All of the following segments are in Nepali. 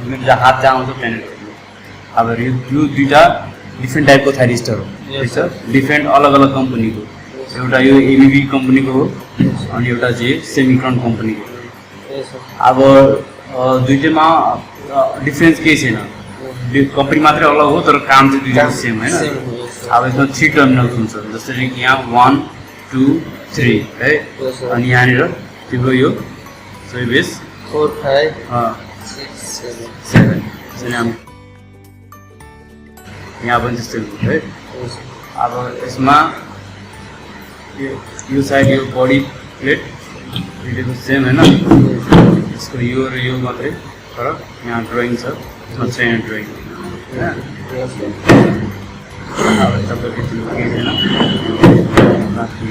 मेरो जहाँ हात जहाँ आउँछ प्लानेटहरू अब यो दुईटा डिफ्रेन्ट टाइपको थाइरिस्टर हो ठिक छ डिफ्रेन्ट अलग अलग कम्पनीको एउटा यो एबीबी कम्पनीको हो अनि एउटा चाहिँ सेमिक्रन कम्पनीको अब दुईटैमा डिफ्रेन्स केही छैन कम्पनी मात्रै अलग हो तर काम चाहिँ दुईटा सेम होइन अब यसमा 3 टर्मिनल्स हुन्छ जसरी कि यहाँ 1 2 3 है अनि यहाँनिर तिम्रो यो बेस 4 5 7 यहाँ पनि त्यस्तै हुन्छ है अब यसमा यो साइड यो बडी प्लेट दुईटैको सेम होइन यसको यो र यो मात्रै तर यहाँ ड्रइङ छ यसमा छैन ड्रइङ होइन अब तपाईँको त्यो केही छैन बाँकी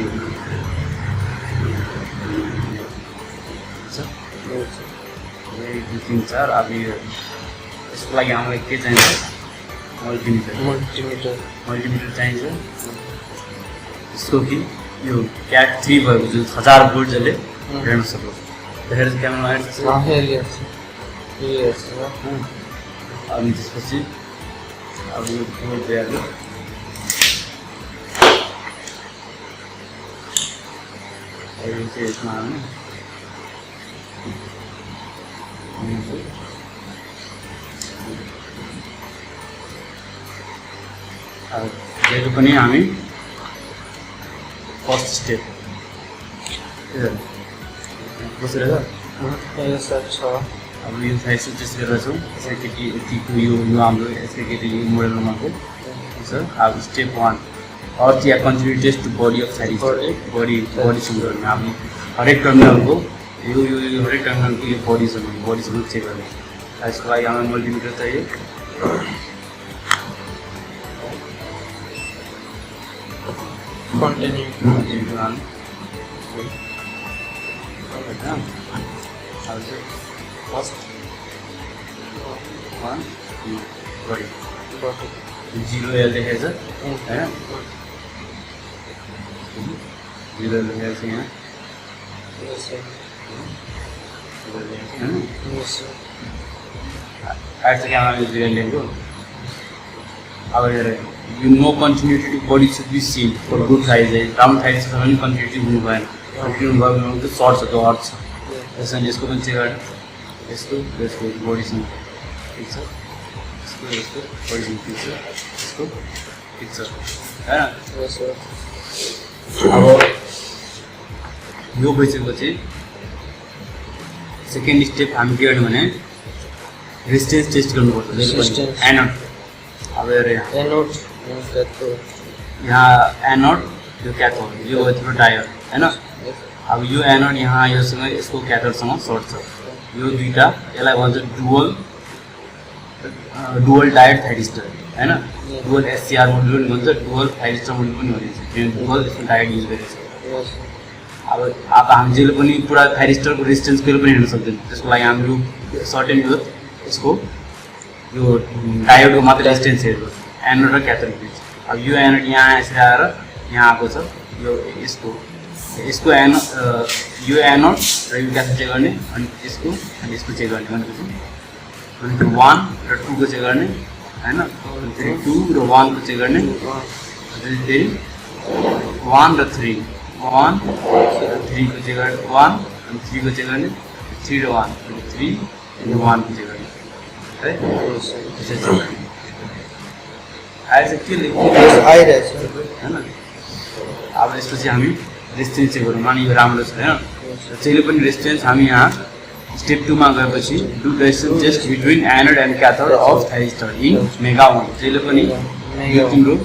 1 2 3 4 अब यसको लागि हामीलाई के चाहिन्छ मल्टिमिटर चाहिन्छ यसको कि यो क्याट 3 भएको जुन 1000 भोल्ट जसले हेर्न सक्छ देखेर क्यामेरामा अनि त्यसपछि अब यो बोर्ड भइहाल्यो यो चाहिँ यसमा हाल्नु जहिले पनि हामी फर्स्ट स्टेप बसेर अब यो थाइरिस्टर टेस्ट गरेर छौँ एसकेकेटी यतिको यो हाम्रो एसकेकेटी मोडल नम्बरको छ अब स्टेप 1 और या continue test to body of thyristor body सुरु गर्ने अब हरेक टर्मिनलको यो हरेक टर्मिनलको यो बडीसँग चेक गर्ने यसको लागि हामीलाई मल्टिमिटर चाहियो फर्स्ट 1 बडी 0 एल देखेछ होइन 0 एल देखेको छ यहाँ आठ क्या लेखेको अब no continuity to body should be seen for good थाइज राम्रो थाइज छ भने कन्टिन्युटी हुनु भएन कन्टिन्यू भयो भने सर्ट छ त्यो अर्थ छ त्यसैले यसको पनि चेक गर्ने यसको बडीसँग ठिक छ यसको बडीसँग ठिक छ यसको ठिक छ होइन अब यो भइसकेपछि सेकेन्ड स्टेप हामी के गर्ने भने रेजिस्टेन्स टेस्ट गर्नुपर्छ एनोड अब यहाँ एनोड यो क्याथोड यो तिम्रो डायोड होइन अब यो एनोड यहाँ योसँग यसको क्याथोडसँग सर्ट छ यो दुईटा यसलाई भन्छ डुअल डायोड थाइरिस्टर होइन डुअल एससीआर मोडल पनि भन्छ डुअल थाइरिस्टर मोडल पनि भनिन्छ डुअल यसको डायोड युज गरेको छ अब हामी जहिले पनि पुरा थाइरिस्टरको रेजिस्टेन्स कहिले पनि हेर्न सक्दैन त्यसको लागि हामीले सर्टेन यसको यो डायोडको मात्रै रेजिस्टेन्स हेर्नु एनोड र क्याथोड बिच अब यो एनोड यहाँ यसरी आएर यहाँ आएको छ यो यसको यो एनोड र यो क्याथोड चेक गर्ने अनि यसको चेक गर्ने भनेपछि अनि 1 र 2 को चेक गर्ने होइन फेरि 2 र 1 को चेक गर्ने फेरि 1 र 3 1 र 3 को चेक गर्ने 1 अनि 3 को चेक गर्ने 3 र 1 अनि 3 अनि 1 को चेक गर्ने है अहिले चाहिँ के आइरहेछ होइन अब यसपछि हामी रेजिस्टेन्स चेक गरौँ मानि यो राम्रो छ होइन जहिले पनि रेजिस्टेन्स हामी यहाँ स्टेप 2 मा गएपछि do resistance test between anode and cathode of thyristor in mega ohm जहिले पनि यो तिम्रो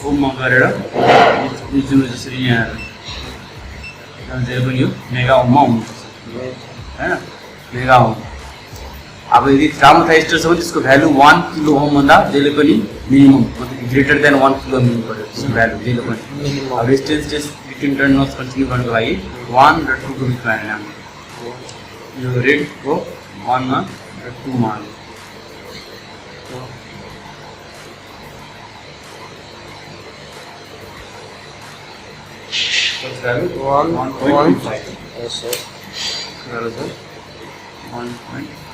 ओममा गरेर यो जुन जसरी यहाँ जहिले पनि यो मेगा ओममा हुनुपर्छ होइन मेगा ओम अब यदि राम्रो थाइरिस्टर छ भने त्यसको भ्यालु 1 किलो ओम भन्दा जहिले पनि मिनिमम मतलब ग्रेटर देन 1 किलो ओम हुनु पर्यो त्यसको भ्यालु जहिले पनि अब resistance test between terminals continue गर्नको लागि 1 र 2 को बिचमा हेर्ने हामी यो रेड को 1 मा र 2 मा value 1.25 yes sir 1.25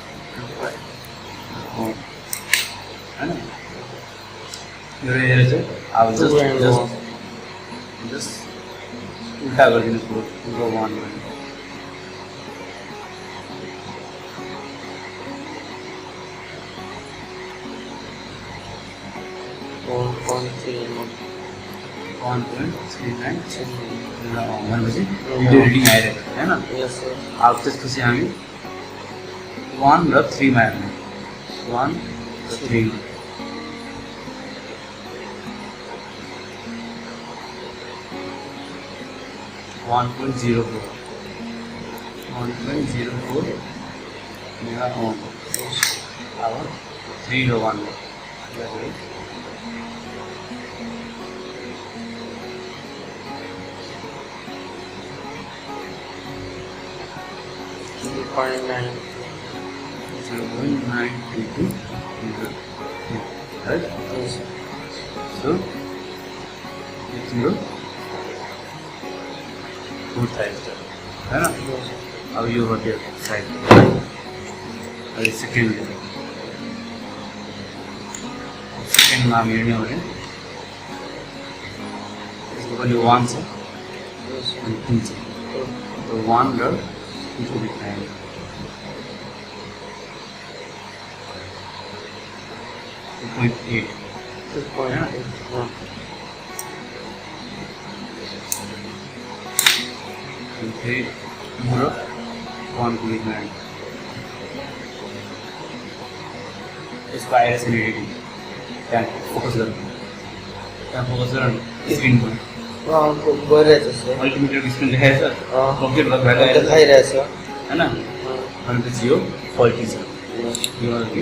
होइन मेरो हेरेर चाहिँ अब Two and just one. Just उल्टा गरिदिनुहोस् ब्रो 2 र 1 भने 1.39 भनेपछि भिडियो रिडिङ आइरहेको छ होइन Yes, sir. अब त्यसपछि हामी 1 र 3 मा हेर्ने 1 र 3 1.04 मेगा ओम अब 3 र 1 3.9. 0.922 right? Yes, sir. So it's your good Thyristor है ना Yes, sir. अब यो हो गया साइड अरे सेकेंड में हम हेर्ने हो भने यसको पनि 1 छ Yes, sir. अनि 3 छ तो 1 र 2 को बिचमा हेर्ने 2.8 2.8. फेरि 2 र 1 को बिचमा हेर्ने यसको आइरहेको छ रिडिङ त्यहाँ फोकस गर्नु स्क्रिन पनि गइरहेछ सर. मल्टिमिटरको स्क्रिन देखाएको छ कम्प्लिट भएर देखाइरहेछ. होइन भनेपछि यो फल्टी छ यो अलिकति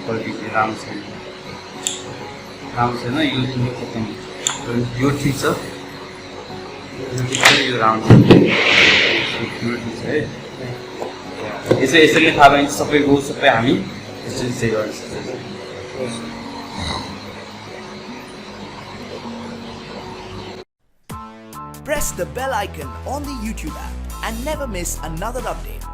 फल्टी चाहिँ राम्रो छैन यो खतम यो ठिक छ यो राम्रो छ यो ठिक छ है यसरी थाहा भयो सबैको सबै हामी यसरी चाहिँ गर्न सक्छौँ Press the bell icon on the YouTube app and never miss another update.